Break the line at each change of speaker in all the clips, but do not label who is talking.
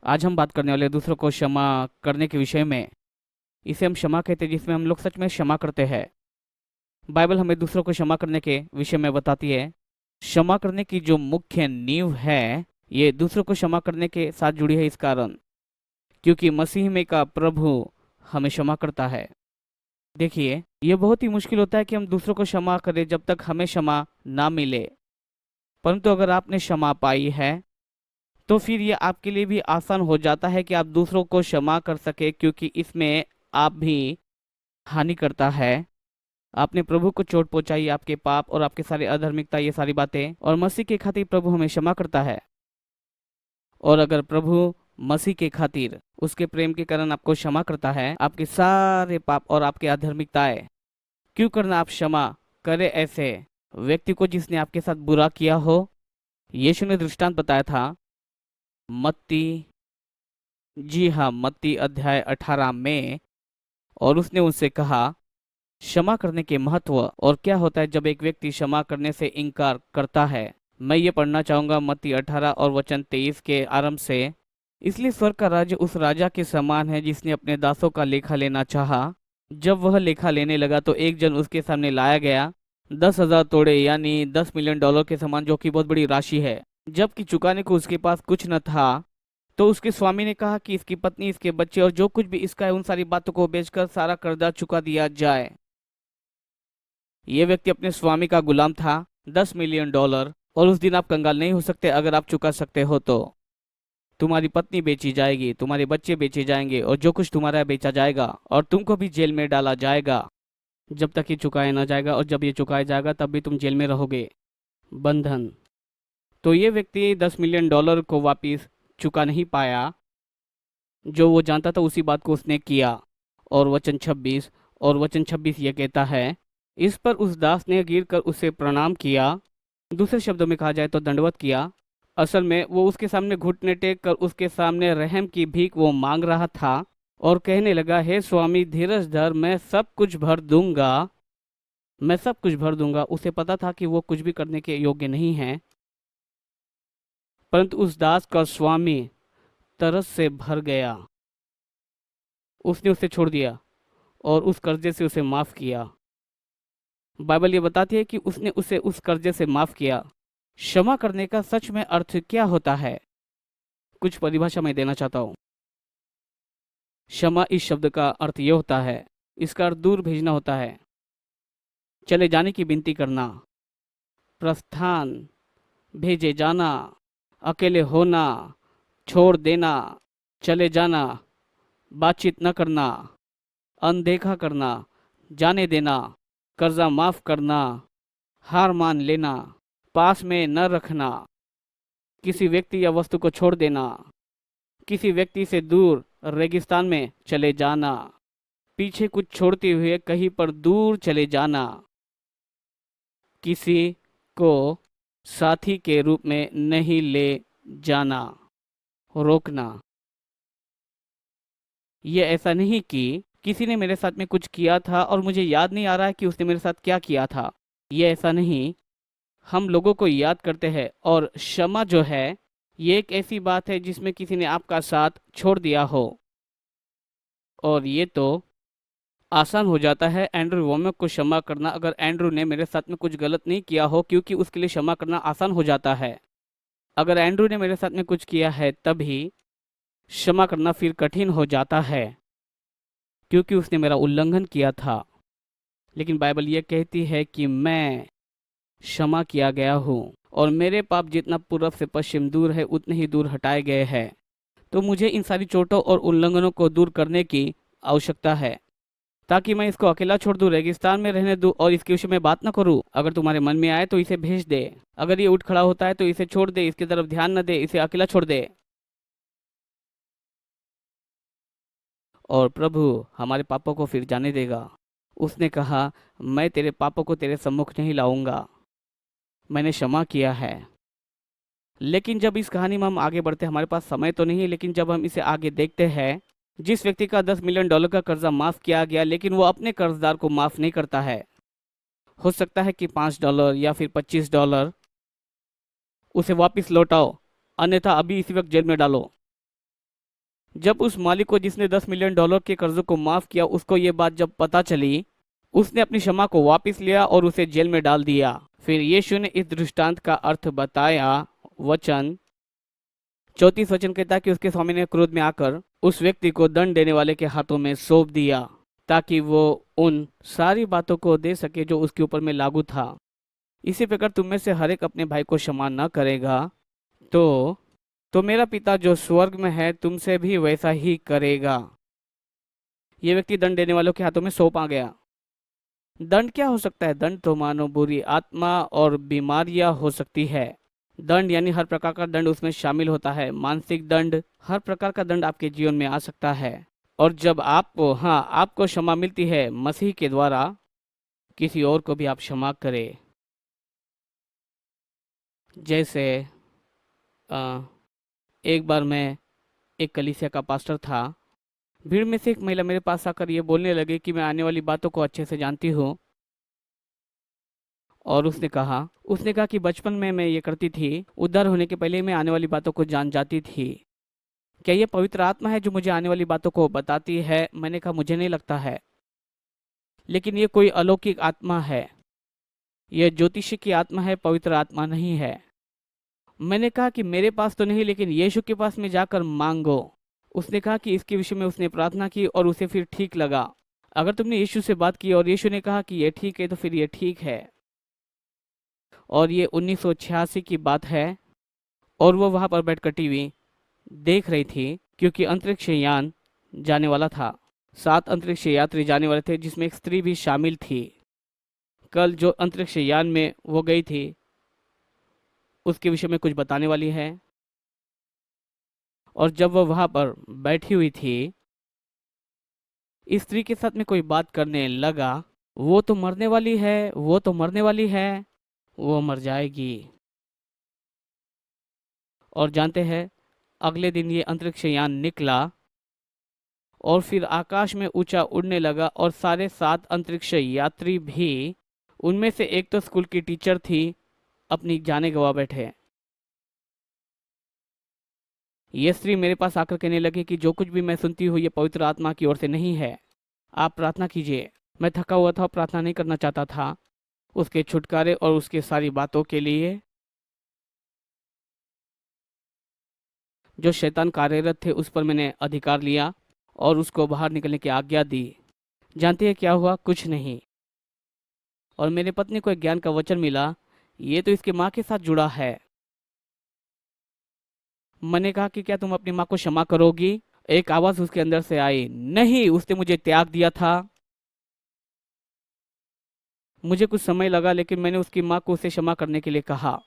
आज हम बात करने वाले हैं दूसरों को क्षमा करने के विषय में। इसे हम क्षमा कहते हैं, जिसमें हम लोग सच में क्षमा करते हैं। बाइबल हमें दूसरों को क्षमा करने के विषय में बताती है। क्षमा करने की जो मुख्य नींव है, ये दूसरों को क्षमा करने के साथ जुड़ी है, इस कारण क्योंकि मसीह में का प्रभु हमें क्षमा करता है। देखिए, ये बहुत ही मुश्किल होता है कि हम दूसरों को क्षमा करें जब तक हमें क्षमा ना मिले। परंतु अगर आपने क्षमा पाई है तो फिर ये आपके लिए भी आसान हो जाता है कि आप दूसरों को क्षमा कर सके, क्योंकि इसमें आप भी हानि करता है। आपने प्रभु को चोट पहुंचाई, आपके पाप और आपके सारे अधर्मिकता, ये सारी बातें, और मसीह के खातिर प्रभु हमें क्षमा करता है। और अगर प्रभु मसीह के खातिर उसके प्रेम के कारण आपको क्षमा करता है, आपके सारे पाप और आपके अधर्मिकताएं, क्यों करना आप क्षमा करे ऐसे व्यक्ति को जिसने आपके साथ बुरा किया हो। यीशु ने दृष्टांत बताया था मत्ती, जी हाँ, मत्ती अध्याय 18 में। और उसने उनसे कहा क्षमा करने के महत्व और क्या होता है जब एक व्यक्ति क्षमा करने से इनकार करता है। मैं ये पढ़ना चाहूंगा मत्ती 18 और वचन 23 के आरंभ से। इसलिए स्वर्ग का राज्य उस राजा के समान है जिसने अपने दासों का लेखा लेना चाहा। जब वह लेखा लेने लगा तो एक जन उसके सामने लाया गया 10,000 तोड़े, यानी 10 मिलियन डॉलर के समान, जो कि बहुत बड़ी राशि है। जबकि चुकाने को उसके पास कुछ न था। तो उसके स्वामी ने कहा कि इसकी पत्नी, इसके बच्चे और जो कुछ भी इसका है, उन सारी बातों को बेचकर सारा कर्जा चुका दिया जाए। ये व्यक्ति अपने स्वामी का गुलाम था। 10 मिलियन डॉलर, और उस दिन आप कंगाल नहीं हो सकते। अगर आप चुका सकते हो तो तुम्हारी पत्नी बेची जाएगी, तुम्हारे बच्चे बेचे जाएंगे, और जो कुछ तुम्हारा है बेचा जाएगा, और तुमको भी जेल में डाला जाएगा जब तक ये चुकाया ना जाएगा। और जब ये चुकाया जाएगा तब भी तुम जेल में रहोगे, बंधन। तो ये व्यक्ति 10 मिलियन डॉलर को वापिस चुका नहीं पाया। जो वो जानता था उसी बात को उसने किया। और वचन 26 ये कहता है, इस पर उस दास ने गिरकर उसे प्रणाम किया। दूसरे शब्दों में कहा जाए तो दंडवत किया। असल में वो उसके सामने घुटने टेक कर उसके सामने रहम की भीख वो मांग रहा था और कहने लगा, हे स्वामी, धीरज धर, मैं सब कुछ भर दूंगा, मैं सब कुछ भर दूंगा। उसे पता था कि वो कुछ भी करने के योग्य नहीं है, परंतु उस दास का स्वामी तरस से भर गया। उसने उसे छोड़ दिया और उस कर्जे से उसे माफ किया। बाइबल ये बताती है कि उसने उसे उस कर्जे से माफ किया। क्षमा करने का सच में अर्थ क्या होता है? कुछ परिभाषा मैं देना चाहता हूँ। क्षमा इस शब्द का अर्थ ये होता है, इसका अर्थ दूर भेजना होता है, चले जाने की विनती करना, प्रस्थान, भेजे जाना, अकेले होना, छोड़ देना, चले जाना, बातचीत न करना, अनदेखा करना, जाने देना, कर्जा माफ करना, हार मान लेना, पास में न रखना, किसी व्यक्ति या वस्तु को छोड़ देना, किसी व्यक्ति से दूर रेगिस्तान में चले जाना, पीछे कुछ छोड़ते हुए कहीं पर दूर चले जाना, किसी को साथी के रूप में नहीं ले जाना, रोकना। ये ऐसा नहीं कि किसी ने मेरे साथ में कुछ किया था और मुझे याद नहीं आ रहा है कि उसने मेरे साथ क्या किया था। ये ऐसा नहीं। हम लोगों को याद करते हैं। और क्षमा जो है, ये एक ऐसी बात है जिसमें किसी ने आपका साथ छोड़ दिया हो। और ये तो आसान हो जाता है एंड्रू वोमेक को क्षमा करना, अगर एंड्रू ने मेरे साथ में कुछ गलत नहीं किया हो, क्योंकि उसके लिए क्षमा करना आसान हो जाता है। अगर एंड्रू ने मेरे साथ में कुछ किया है तभी क्षमा करना फिर कठिन हो जाता है, क्योंकि उसने मेरा उल्लंघन किया था। लेकिन बाइबल यह कहती है कि मैं क्षमा किया गया हूँ और मेरे पाप जितना पूरब से पश्चिम दूर है उतने ही दूर हटाए गए हैं। तो मुझे इन सारी चोटों और उल्लंघनों को दूर करने की आवश्यकता है, ताकि मैं इसको अकेला छोड़ दूं, रेगिस्तान में रहने दूं और इसके विषय में बात ना करूं। अगर तुम्हारे मन में आए तो इसे भेज दे। अगर ये उठ खड़ा होता है तो इसे छोड़ दे, इसकी तरफ ध्यान न दे, इसे अकेला छोड़ दे। और प्रभु हमारे पापों को फिर जाने देगा। उसने कहा, मैं तेरे पापों को तेरे सम्मुख नहीं लाऊंगा, मैंने क्षमा किया है। लेकिन जब इस कहानी में हम आगे बढ़ते हैं, हमारे पास समय तो नहीं है, लेकिन जब हम इसे आगे देखते हैं, जिस व्यक्ति का 10 मिलियन डॉलर का कर्जा माफ किया गया, लेकिन वो अपने कर्जदार को माफ नहीं करता है। हो सकता है कि $5 या फिर $25 उसे वापस लौटाओ, अन्यथा अभी इसी वक्त जेल में डालो। जब उस मालिक को जिसने $10 मिलियन के कर्जों को माफ किया, उसको ये बात जब पता चली, उसने अपनी क्षमा को वापस लिया और उसे जेल में डाल दिया। फिर यीशु ने इस दृष्टांत का अर्थ बताया। 34 वचन कहता है कि उसके स्वामी ने क्रोध में आकर उस व्यक्ति को दंड देने वाले के हाथों में सौंप दिया, ताकि वो उन सारी बातों को दे सके जो उसके ऊपर में लागू था। इसी प्रकार तुम में से हर एक अपने भाई को क्षमा न करेगा तो मेरा पिता जो स्वर्ग में है तुमसे भी वैसा ही करेगा। ये व्यक्ति दंड देने वालों के हाथों में सौंपा गया। दंड क्या हो सकता है? दंड तो मानो बुरी आत्मा और बीमारियां हो सकती है। दंड यानी हर प्रकार का दंड उसमें शामिल होता है। मानसिक दंड, हर प्रकार का दंड आपके जीवन में आ सकता है। और जब आपको क्षमा मिलती है मसीह के द्वारा, किसी और को भी आप क्षमा करें। जैसे एक बार मैं एक कलीसिया का पास्टर था। भीड़ में से एक महिला मेरे पास आकर ये बोलने लगी कि मैं आने वाली बातों को अच्छे से जानती हूँ। और उसने कहा कि बचपन में मैं ये करती थी, उद्धार होने के पहले मैं आने वाली बातों को जान जाती थी। क्या ये पवित्र आत्मा है जो मुझे आने वाली बातों को बताती है? मैंने कहा मुझे नहीं लगता है, लेकिन ये कोई अलौकिक आत्मा है, यह ज्योतिषी की आत्मा है, पवित्र आत्मा नहीं है। मैंने कहा कि मेरे पास तो नहीं, लेकिन यीशु के पास में जाकर मांगो। उसने कहा कि इसके विषय में उसने प्रार्थना की और उसे फिर ठीक लगा। अगर तुमने यीशु से बात की और यीशु ने कहा कि ये ठीक है, तो फिर ये ठीक है। और ये 1986 की बात है और वो वहां पर बैठकर टीवी देख रही थी, क्योंकि अंतरिक्ष यान जाने वाला था। 7 अंतरिक्ष यात्री जाने वाले थे, जिसमें एक स्त्री भी शामिल थी। कल जो अंतरिक्ष यान में वो गई थी उसके विषय में कुछ बताने वाली है। और जब वो वहां पर बैठी हुई थी, इस स्त्री के साथ में कोई बात करने लगा, वो तो मरने वाली है, वो तो मरने वाली है, वो मर जाएगी। और जानते हैं, अगले दिन ये अंतरिक्ष यान निकला और फिर आकाश में ऊंचा उड़ने लगा, और सारे 7 अंतरिक्ष यात्री भी, उनमें से एक तो स्कूल की टीचर थी, अपनी जाने गवा बैठे। ये स्त्री मेरे पास आकर कहने लगी कि जो कुछ भी मैं सुनती हूँ ये पवित्र आत्मा की ओर से नहीं है, आप प्रार्थना कीजिए। मैं थका हुआ था, प्रार्थना नहीं करना चाहता था उसके छुटकारे और उसके सारी बातों के लिए। जो शैतान कार्यरत थे उस पर मैंने अधिकार लिया और उसको बाहर निकलने की आज्ञा दी। जानते हैं क्या हुआ? कुछ नहीं। और मेरे पत्नी को एक ज्ञान का वचन मिला, ये तो इसकी माँ के साथ जुड़ा है। मैंने कहा कि क्या तुम अपनी माँ को क्षमा करोगी? एक आवाज उसके अंदर से आई, नहीं, उसने मुझे त्याग दिया था। मुझे कुछ समय लगा, लेकिन मैंने उसकी माँ को उसे क्षमा करने के लिए कहा।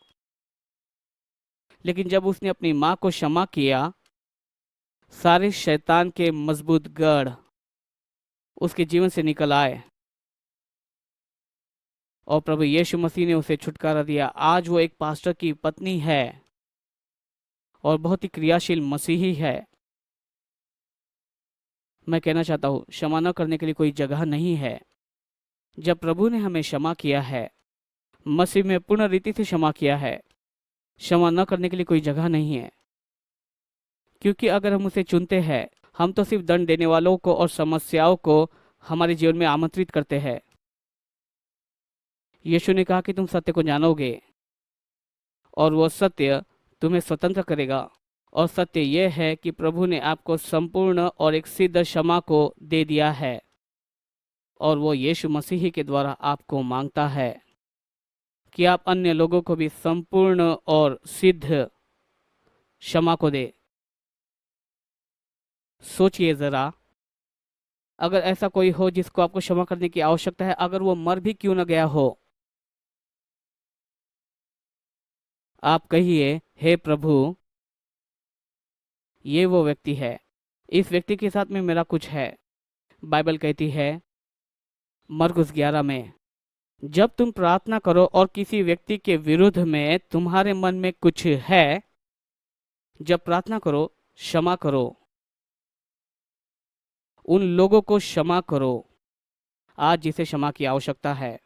लेकिन जब उसने अपनी माँ को क्षमा किया, सारे शैतान के मजबूत गढ़ उसके जीवन से निकल आए और प्रभु यीशु मसीह ने उसे छुटकारा दिया। आज वो एक पास्टर की पत्नी है और बहुत ही क्रियाशील मसीही है। मैं कहना चाहता हूँ, क्षमा न करने के लिए कोई जगह नहीं है। जब प्रभु ने हमें क्षमा किया है, मसीह में पूर्ण रीति से क्षमा किया है, क्षमा न करने के लिए कोई जगह नहीं है। क्योंकि अगर हम उसे चुनते हैं, हम तो सिर्फ दंड देने वालों को और समस्याओं को हमारे जीवन में आमंत्रित करते हैं। यीशु ने कहा कि तुम सत्य को जानोगे और वो सत्य तुम्हें स्वतंत्र करेगा। और सत्य यह है कि प्रभु ने आपको संपूर्ण और एक सिद्ध क्षमा को दे दिया है, और वो यीशु मसीह के द्वारा आपको मांगता है कि आप अन्य लोगों को भी संपूर्ण और सिद्ध क्षमा को दे। सोचिए जरा, अगर ऐसा कोई हो जिसको आपको क्षमा करने की आवश्यकता है, अगर वो मर भी क्यों न गया हो, आप कहिए, हे प्रभु, ये वो व्यक्ति है, इस व्यक्ति के साथ में मेरा कुछ है। बाइबल कहती है मरकुस 11 में, जब तुम प्रार्थना करो और किसी व्यक्ति के विरुद्ध में तुम्हारे मन में कुछ है, जब प्रार्थना करो, क्षमा करो, उन लोगों को क्षमा करो आज जिसे क्षमा की आवश्यकता है।